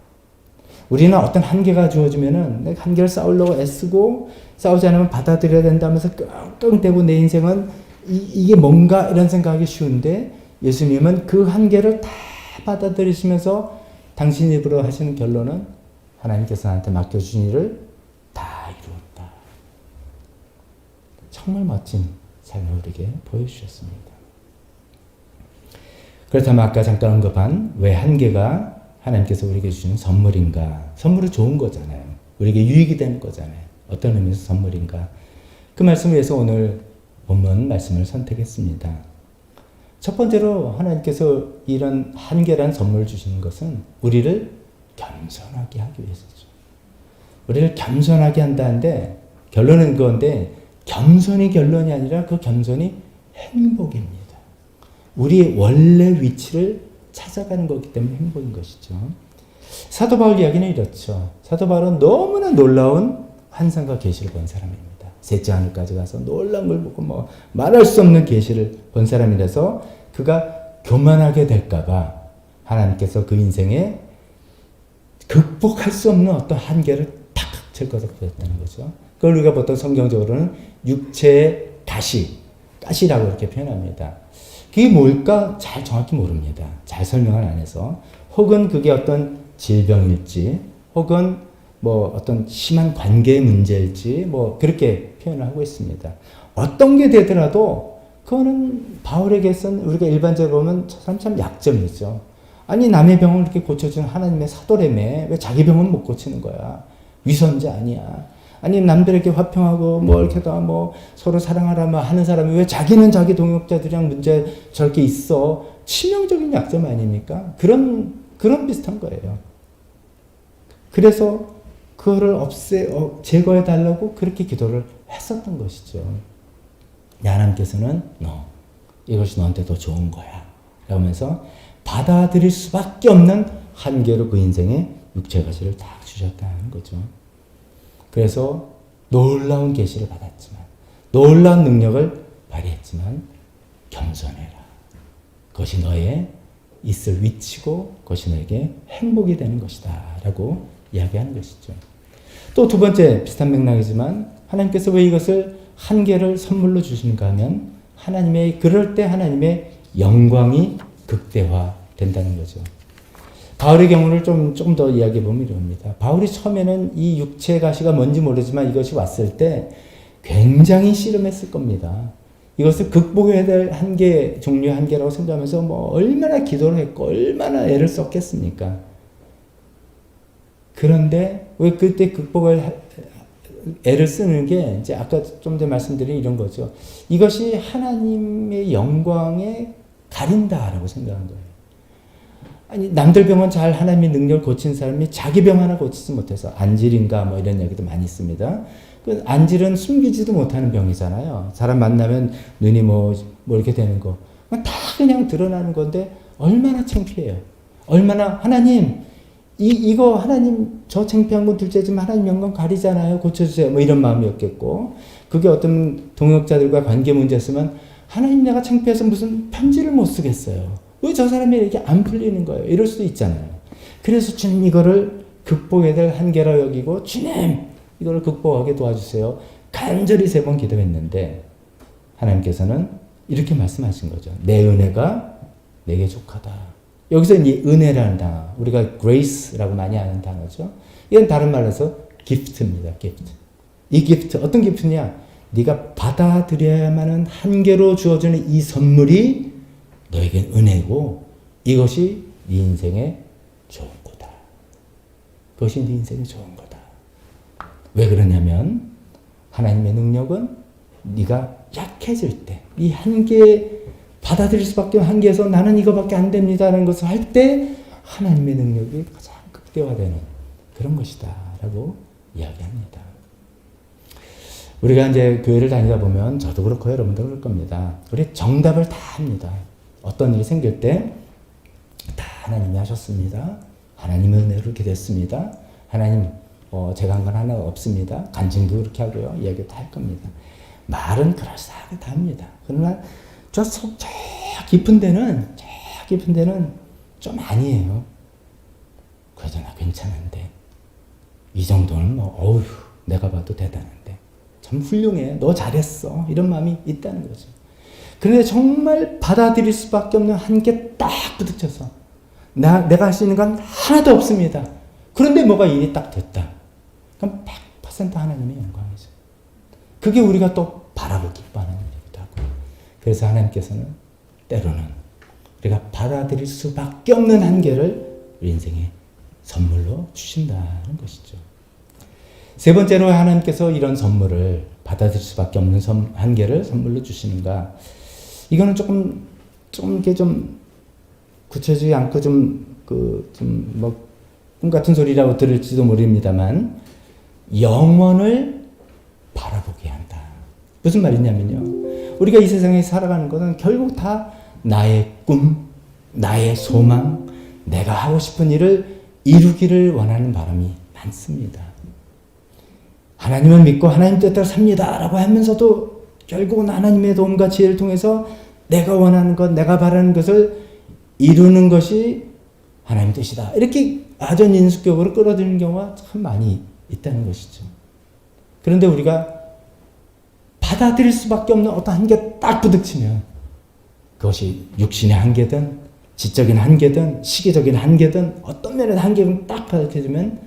Speaker 1: 우리는 어떤 한계가 주어지면은 내가 한계를 쌓으려고 애쓰고 싸우지 않으면 받아들여야 된다면서 끙끙대고 내 인생은 이게 뭔가 이런 생각하기 쉬운데, 예수님은 그 한계를 다 받아들이시면서 당신 입으로 하시는 결론은 하나님께서 나한테 맡겨주신 일을 다 이루었다. 정말 멋진 삶을 우리에게 보여주셨습니다. 그렇다면 아까 잠깐 언급한 왜 한계가 하나님께서 우리에게 주시는 선물인가? 선물은 좋은 거잖아요. 우리에게 유익이 되는 거잖아요. 어떤 의미에서 선물인가? 그 말씀을 위해서 오늘 본문 말씀을 선택했습니다. 첫 번째로 하나님께서 이런 한계란 선물을 주시는 것은 우리를 겸손하게 하기 위해서죠. 우리를 겸손하게 한다는데 결론은 그건데, 겸손이 결론이 아니라 그 겸손이 행복입니다. 우리의 원래 위치를 찾아가는 거기 때문에 행복인 것이죠. 사도 바울 이야기는 이렇죠. 사도 바울은 너무나 놀라운 환상과 계시를 본 사람입니다. 셋째 하늘까지 가서 놀라운 걸 보고 뭐 말할 수 없는 계시를 본 사람이라서 그가 교만하게 될까봐 하나님께서 그 인생에 극복할 수 없는 어떤 한계를 탁 칠거덕거렸다는 거죠. 그걸 우리가 보통 성경적으로는 육체의 가시라고 이렇게 표현합니다. 그게 뭘까 잘 정확히 모릅니다. 잘 설명을 안 해서. 혹은 그게 어떤 질병일지, 혹은 뭐 어떤 심한 관계 문제일지, 뭐 그렇게 표현을 하고 있습니다. 어떤 게 되더라도 그거는 바울에게서는 우리가 일반적으로 보면 저 사람 참 약점이죠. 아니 남의 병을 이렇게 고쳐주는 하나님의 사도라며 왜 자기 병은 못 고치는 거야? 위선자 아니야? 아니 남들에게 화평하고 뭐 이렇게 다 뭐 서로 사랑하라며 하는 사람이 왜 자기는 자기 동역자들이랑 문제 저렇게 있어? 치명적인 약점 아닙니까? 그런 비슷한 거예요. 그래서 그거를 제거해 달라고 그렇게 기도를 했었던 것이죠. 하나님께서는 이것이 너한테 더 좋은 거야 라면서 받아들일 수밖에 없는 한계로 그 인생에 육체의 가시를 딱 주셨다는 거죠. 그래서 놀라운 계시를 받았지만, 놀라운 능력을 발휘했지만 겸손해라. 그것이 너의 있을 위치고 그것이 너에게 행복이 되는 것이다 라고 이야기하는 것이죠. 또 두 번째 비슷한 맥락이지만 하나님께서 왜 이것을 한계를 선물로 주시는가 하면 그럴 때 하나님의 영광이 극대화된다는 거죠. 바울의 경우를 좀 더 이야기해보면 이럽니다. 바울이 처음에는 이 육체의 가시가 뭔지 모르지만 이것이 왔을 때 굉장히 씨름했을 겁니다. 이것을 극복해야 될 한계, 종류의 한계라고 생각하면서 뭐 얼마나 기도를 했고 얼마나 애를 썼겠습니까? 그런데 왜 그때 극복을 애를 쓰는 게 이제 아까 좀 전에 말씀드린 이런 거죠. 이것이 하나님의 영광에 가린다라고 생각한 거예요. 아니 남들 병은 잘 하나님의 능력을 고친 사람이 자기 병 하나 고치지 못해서 안질인가 뭐 이런 얘기도 많이 있습니다. 그 안질은 숨기지도 못하는 병이잖아요. 사람 만나면 눈이 뭐 이렇게 되는 거. 다 그냥 드러나는 건데 얼마나 창피해요. 얼마나 하나님 이거 하나님 저 창피한 건 둘째지만 하나님 영광 가리잖아요. 고쳐주세요. 뭐 이런 마음이었겠고, 그게 어떤 동역자들과 관계 문제였으면 하나님 내가 창피해서 무슨 편지를 못 쓰겠어요. 왜 저 사람이 이렇게 안 풀리는 거예요? 이럴 수도 있잖아요. 그래서 주님 이거를 극복해야 될 한계라 여기고 주님 이거를 극복하게 도와주세요. 간절히 3번 기도했는데 하나님께서는 이렇게 말씀하신 거죠. 내 은혜가 내게 족하다. 여기서 이 은혜라는 단어, 우리가 grace라고 많이 아는 단어죠. 이건 다른 말로 해서 gift입니다. gift. 이 gift 어떤 gift냐? 네가 받아들여야만 한계로 주어지는 이 선물이 너에겐 은혜고 이것이 네 인생의 좋은 거다. 그것이 네 인생의 좋은 거다. 왜 그러냐면 하나님의 능력은 네가 약해질 때, 이 한계 받아들일 수밖에 없는 한계에서 나는 이거밖에 안 됩니다라는 것을 할 때 하나님의 능력이 가장 극대화되는 그런 것이다 라고 이야기합니다. 우리가 이제 교회를 다니다 보면 저도 그렇고 여러분도 그럴 겁니다. 우리 정답을 다 합니다. 어떤 일이 생길 때 다 하나님이 하셨습니다. 하나님의 은혜로 이렇게 됐습니다. 하나님 제가 한 건 하나 없습니다. 간증도 그렇게 하고요. 이야기 다 할 겁니다. 말은 그럴싸하게 다 합니다. 그러나 저 깊은 데는 좀 아니에요. 그래도 나 괜찮은데 이 정도는 어휴 내가 봐도 대단한데 참 훌륭해. 너 잘했어. 이런 마음이 있다는 거죠. 그런데 정말 받아들일 수밖에 없는 한계 딱 부딪혀서 내가 할 수 있는 건 하나도 없습니다. 그런데 뭐가 일이 딱 됐다. 그럼 100% 하나님의 영광이죠. 그게 우리가 또 바라고 기뻐하는 일이기도 하고. 그래서 하나님께서는 때로는 우리가 받아들일 수밖에 없는 한계를 우리 인생에 선물로 주신다는 것이죠. 세 번째로 하나님께서 이런 선물을 받아들일 수밖에 없는 한계를 선물로 주시는가? 이거는 조금 이게 좀 구체적이지 않고 꿈 같은 소리라고 들을지도 모릅니다만 영원을 바라보게 한다. 무슨 말이냐면요. 우리가 이 세상에 살아가는 것은 결국 다 나의 꿈, 나의 소망, 내가 하고 싶은 일을 이루기를 원하는 바람이 많습니다. 하나님을 믿고 하나님 뜻대로 삽니다 라고 하면서도 결국은 하나님의 도움과 지혜를 통해서 내가 원하는 것, 내가 바라는 것을 이루는 것이 하나님 뜻이다. 이렇게 아전인수격으로 끌어들이는 경우가 참 많이 있다는 것이죠. 그런데 우리가 받아들일 수밖에 없는 어떤 한계 딱 부딪히면 그것이 육신의 한계든 지적인 한계든 시기적인 한계든 어떤 면의 한계든 딱 받아들이면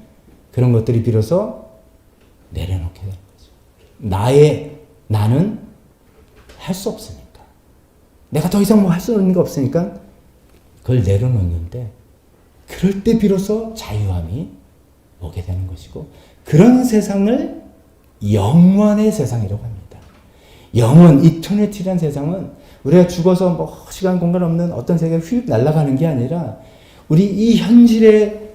Speaker 1: 그런 것들이 비로소 내려놓게 되는 거죠. 나는 할 수 없으니까. 내가 더 이상 뭐 할 수 있는 거 없으니까 그걸 내려놓는데 그럴 때 비로소 자유함이 오게 되는 것이고 그런 세상을 영원의 세상이라고 합니다. 영원, 이터니티란 세상은 우리가 죽어서 뭐 시간 공간 없는 어떤 세계에 휙 날아가는 게 아니라 우리 이 현실에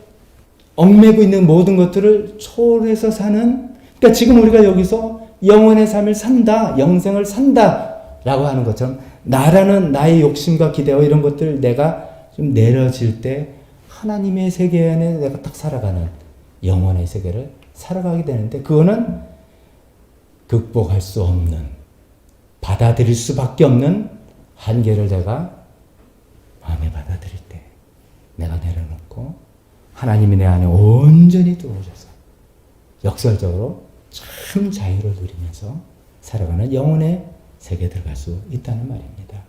Speaker 1: 얽매고 있는 모든 것들을 초월해서 사는 그러니까 지금 우리가 여기서 영원의 삶을 산다, 영생을 산다 라고 하는 것처럼 나의 욕심과 기대와 이런 것들 내가 좀 내려질 때 하나님의 세계 안에 내가 딱 살아가는 영원의 세계를 살아가게 되는데 그거는 극복할 수 없는 받아들일 수밖에 없는 한계를 내가 마음에 받아들일 때 내가 내려놓고 하나님이 내 안에 온전히 들어오셔서 역설적으로 참 자유를 누리면서 살아가는 영혼의 세계에 들어갈 수 있다는 말입니다.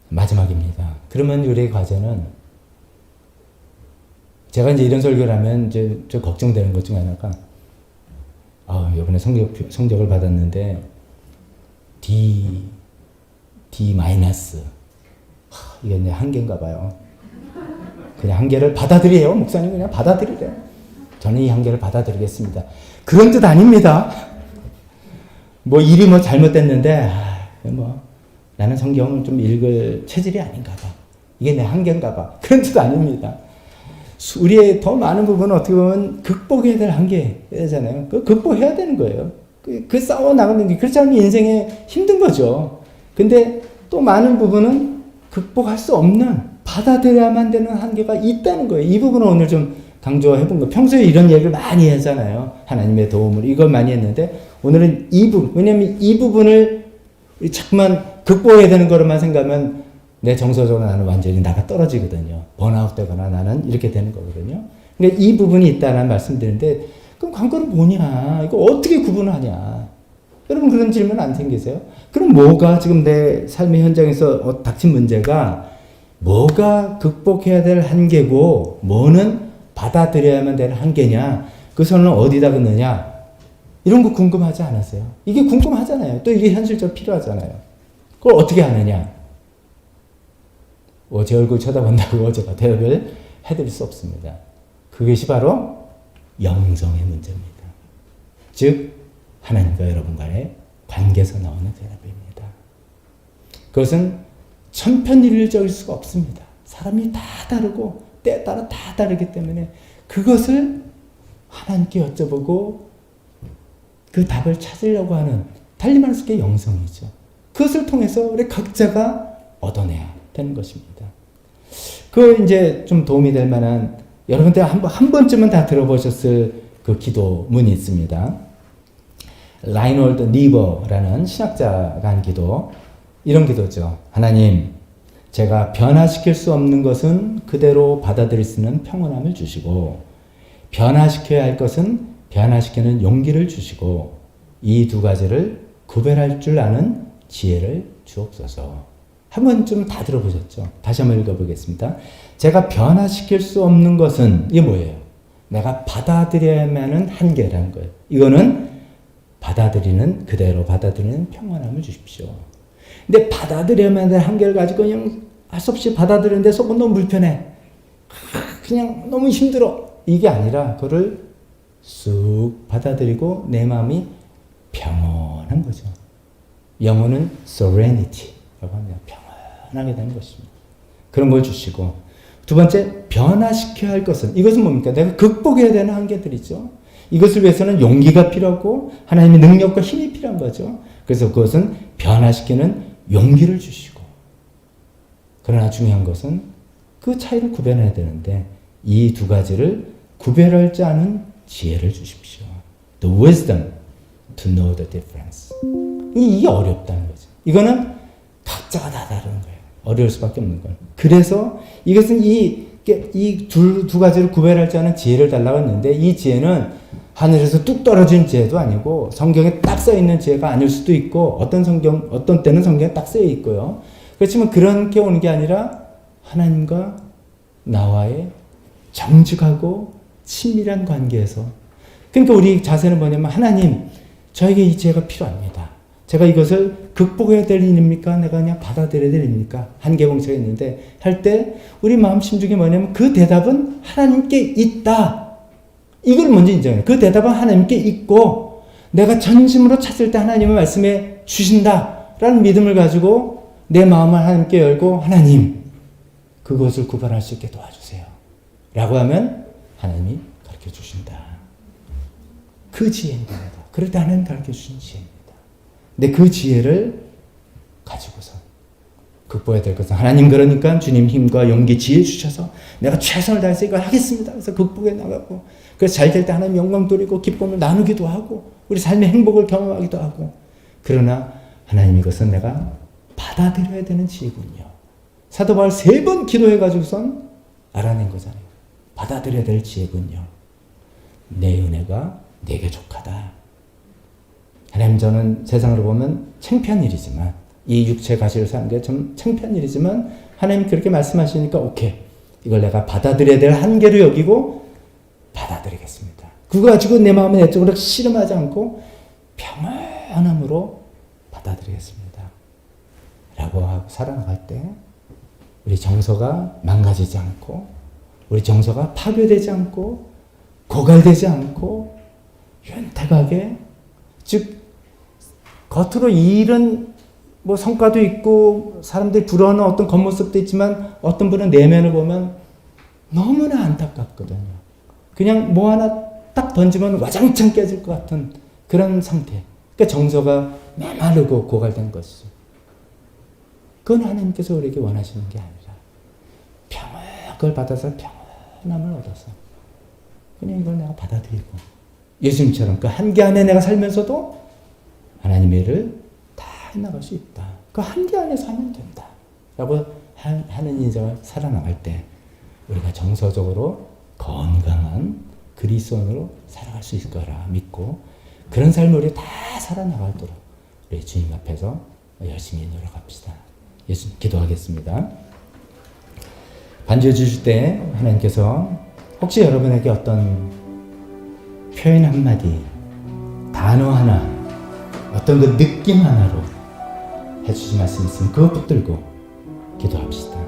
Speaker 1: 마지막입니다. 그러면 우리의 과제는 제가 이제 이런 설교를 하면 이제 좀 걱정되는 것 중 하나가 이번에 성적을 받았는데 D 마이너스 이게 이제 한계인가 봐요. 그냥 한계를 받아들여요. 목사님 그냥 받아들이래요. 저는 이 한계를 받아들이겠습니다. 그런 뜻 아닙니다. 뭐 일이 뭐 잘못됐는데 나는 성경을 좀 읽을 체질이 아닌가 봐. 이게 내 한계인가 봐. 그런 뜻 아닙니다. 우리의 더 많은 부분은 어떻게 보면 극복해야 될 한계잖아요. 그 극복해야 되는 거예요. 그 싸워 나가는 게 그렇지 않으면 인생에 힘든 거죠. 근데 또 많은 부분은 극복할 수 없는 받아들여야만 되는 한계가 있다는 거예요. 이 부분을 오늘 좀 강조해 본 거예요. 평소에 이런 얘기를 많이 하잖아요. 하나님의 도움을 이걸 많이 했는데 오늘은 이 부분, 왜냐하면 이 부분을 자꾸만 극복해야 되는 거로만 생각하면 내 정서적으로 나는 완전히 나가 떨어지거든요. 번아웃 되거나 나는 이렇게 되는 거거든요. 근데 이 부분이 있다는 말씀드리는데 그럼 관건은 뭐냐? 이거 어떻게 구분하냐? 여러분 그런 질문 안 생기세요? 그럼 뭐가 지금 내 삶의 현장에서 닥친 문제가 뭐가 극복해야 될 한계고 뭐는 받아들여야만 될 한계냐? 그 선을 어디다 긋느냐? 이런 거 궁금하지 않으세요? 이게 궁금하잖아요. 또 이게 현실적으로 필요하잖아요. 그걸 어떻게 하느냐? 제 얼굴 쳐다본다고 제가 대답을 해드릴 수 없습니다. 그것이 바로 영성의 문제입니다. 즉 하나님과 여러분 간의 관계에서 나오는 대답입니다. 그것은 천편일률적일 수가 없습니다. 사람이 다 다르고 때에 따라 다 다르기 때문에 그것을 하나님께 여쭤보고 그 답을 찾으려고 하는, 달리 말해서 그게 영성이죠. 그것을 통해서 우리 각자가 얻어내야 되는 것입니다. 그 이제 좀 도움이 될 만한, 여러분들 한 번쯤은 다 들어보셨을 그 기도문이 있습니다. 라이놀드 니버라는 신학자가 한 기도, 이런 기도죠. 하나님, 제가 변화시킬 수 없는 것은 그대로 받아들일 수 있는 평온함을 주시고, 변화시켜야 할 것은 변화시키는 용기를 주시고, 이 두 가지를 구별할 줄 아는 지혜를 주옵소서. 한 번쯤 다 들어보셨죠? 다시 한번 읽어보겠습니다. 제가 변화시킬 수 없는 것은, 이게 뭐예요? 내가 받아들여야만 하는 한계라는 거예요. 이거는 그대로 받아들이는 평안함을 주십시오. 근데 받아들여야만 할 한계를 가지고 그냥 할 수 없이 받아들이는데 속은 너무 불편해. 그냥 너무 힘들어. 이게 아니라 그거를 쑥 받아들이고 내 마음이 평온한 거죠. 영어는 serenity라고 합니다. 평안하게 되는 것입니다. 그런 걸 주시고, 두 번째, 변화시켜야 할 것은, 이것은 뭡니까? 내가 극복해야 되는 한계들이죠. 이것을 위해서는 용기가 필요하고 하나님의 능력과 힘이 필요한 거죠. 그래서 그것은 변화시키는 용기를 주시고, 그러나 중요한 것은 그 차이를 구별해야 되는데 이 두 가지를 구별할 줄 아는 지혜를 주십시오. The wisdom to know the difference. 이게 어렵다는 거죠. 이거는 각자가 다 다른 거예요. 어려울 수밖에 없는 거예요. 그래서 이것은 이 두 가지를 구별할 줄 아는 지혜를 달라고 했는데, 이 지혜는 하늘에서 뚝 떨어진 지혜도 아니고 성경에 딱 써 있는 지혜가 아닐 수도 있고, 어떤 때는 성경에 딱 써 있고요. 그렇지만 그렇게 오는 게 아니라 하나님과 나와의 정직하고 친밀한 관계에서, 그러니까 우리 자세는 뭐냐면, 하나님, 저에게 이 지혜가 필요합니다. 제가 이것을 극복해야 될 일입니까? 내가 그냥 받아들여야 될 일입니까? 한계공처가 있는데 할 때 우리 마음 심중에 뭐냐면 그 대답은 하나님께 있다. 이걸 먼저 인정해요. 그 대답은 하나님께 있고 내가 전심으로 찾을 때 하나님의 말씀에 주신다라는 믿음을 가지고 내 마음을 하나님께 열고, 하나님, 그것을 구별할 수 있게 도와주세요 라고 하면 하나님이 가르쳐 주신다. 그 지혜입니다. 그럴 때 하나님 가르쳐 주신 지혜입니다. 근데 그 지혜를 가지고서 극복해야 될 것은, 하나님, 그러니까 주님 힘과 용기, 지혜 주셔서 내가 최선을 다해서 이걸 하겠습니다. 그래서 극복해 나가고, 그래서 잘 될 때 하나님 영광 돌리고 기쁨을 나누기도 하고 우리 삶의 행복을 경험하기도 하고, 그러나 하나님, 이것은 내가 받아들여야 되는 지혜군요. 사도 바울 3번 기도해가지고선 알아낸 거잖아요. 받아들여야 될 지혜군요. 내 은혜가 내게 족하다. 하나님, 저는 세상으로 보면 창피한 이 육체 가시를 사는 게 좀 창피한 일이지만 하나님 그렇게 말씀하시니까 오케이, 이걸 내가 받아들여야 될 한계로 여기고 받아들이겠습니다. 그거 가지고 내 마음에 내적으로 씨름하지 않고 평안함으로 받아들이겠습니다 라고 하고 살아나갈 때 우리 정서가 망가지지 않고, 우리 정서가 파괴되지 않고, 고갈되지 않고, 윤택하게, 즉 겉으로 이런 뭐 성과도 있고 사람들이 부러워하는 어떤 겉모습도 있지만 어떤 분은 내면을 보면 너무나 안타깝거든요. 그냥 뭐 하나 딱 던지면 와장창 깨질 것 같은 그런 상태. 그러니까 정서가 메마르고 고갈된 것이죠. 그건 하나님께서 우리에게 원하시는 게 아니라 그걸 받아서 평안함을 얻어서 그냥 이걸 내가 받아들이고, 예수님처럼 그 한계 안에 내가 살면서도 하나님의 일을 다 해나갈 수 있다. 그 한계 안에서 하면 된다 라고 하는 인생을 살아나갈 때 우리가 정서적으로 건강한 그리스도인으로 살아갈 수 있을 거라 믿고, 그런 삶을 우리 다 살아나가도록 우리 주님 앞에서 열심히 노력합시다. 예수 기도하겠습니다. 반주해 주실 때 하나님께서 혹시 여러분에게 어떤 표현 한마디, 단어 하나, 어떤 그 느낌 하나로 해주신 말씀 있으면 그것 붙들고 기도합시다.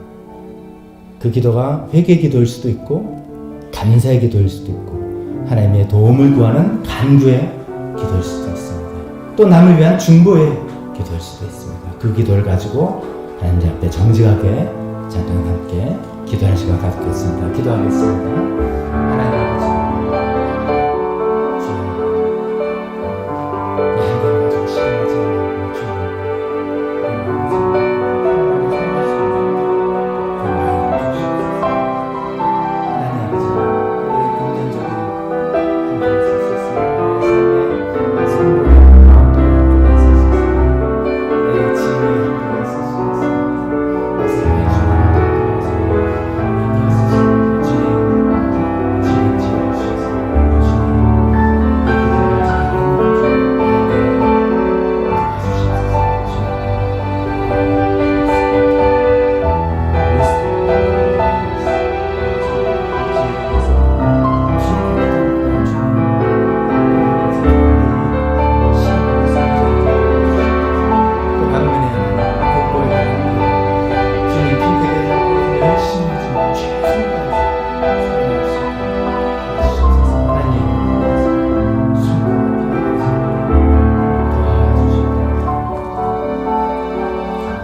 Speaker 1: 그 기도가 회개 기도일 수도 있고 감사의 기도일 수도 있고 하나님의 도움을 구하는 간구의 기도일 수도 있습니다. 또 남을 위한 중보의 기도일 수도 있습니다. 그 기도를 가지고 하나님 앞에 정직하게 잠깐 함께 기도하는 시간 갖겠습니다. 기도하겠습니다.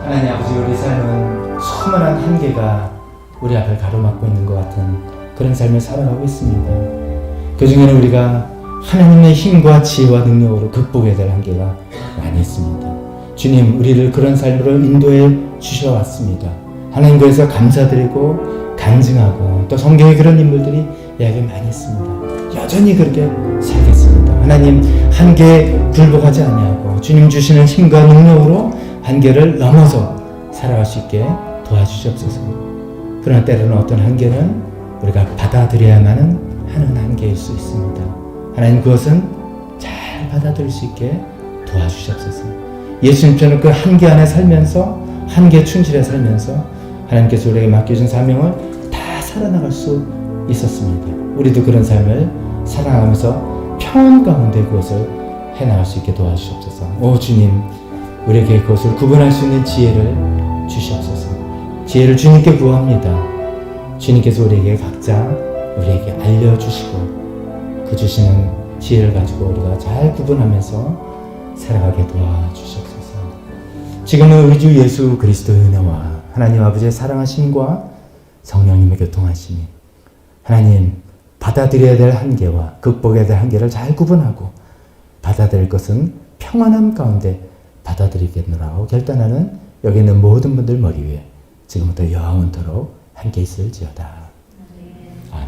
Speaker 1: 하나님 아버지, 하나님 아버지, 우리 삶은 수많은 한계가 우리 앞을 가로막고 있는 것 같은 그런 삶을 살아가고 있습니다. 그 중에는 우리가 하나님의 힘과 지혜와 능력으로 극복해야 될 한계가 많이 있습니다. 주님, 우리를 그런 삶으로 인도해 주셔왔습니다. 하나님 그래서 감사드리고 간증하고 또 성경에 그런 인물들이 이야기 많이 있습니다. 여전히 그렇게 살겠습니다. 하나님, 한계에 굴복하지 아니하고 주님 주시는 힘과 능력으로 한계를 넘어서 살아갈 수 있게 도와주시옵소서. 그러나 때로는 어떤 한계는 우리가 받아들여야만 하는 한계일 수 있습니다. 하나님, 그것은 잘 받아들일 수 있게 도와주시옵소서. 예수님처럼 그 한계 안에 살면서 한계에 충실해 살면서 하나님께서 우리에게 맡겨준 사명을 다 살아나갈 수 있었습니다. 우리도 그런 삶을 살아가면서 평안 가운데 그것을 해나갈 수 있게 도와주시옵소서. 오 주님, 우리에게 그것을 구분할 수 있는 지혜를 주시옵소서. 지혜를 주님께 구합니다. 주님께서 우리에게 각자 우리에게 알려주시고 그 주시는 지혜를 가지고 우리가 잘 구분하면서 살아가게 도와주시옵소서. 지금은 우리 주 예수 그리스도의 은혜와 하나님 아버지의 사랑하심과 성령님의 교통하심이 하나님 받아들여야 될 한계와 극복해야 될 한계를 잘 구분하고 받아들일 것은 평안함 가운데 받아들이겠노라고 결단하는 여기 있는 모든 분들 머리 위에 지금부터 영원토록 함께 있을지어다.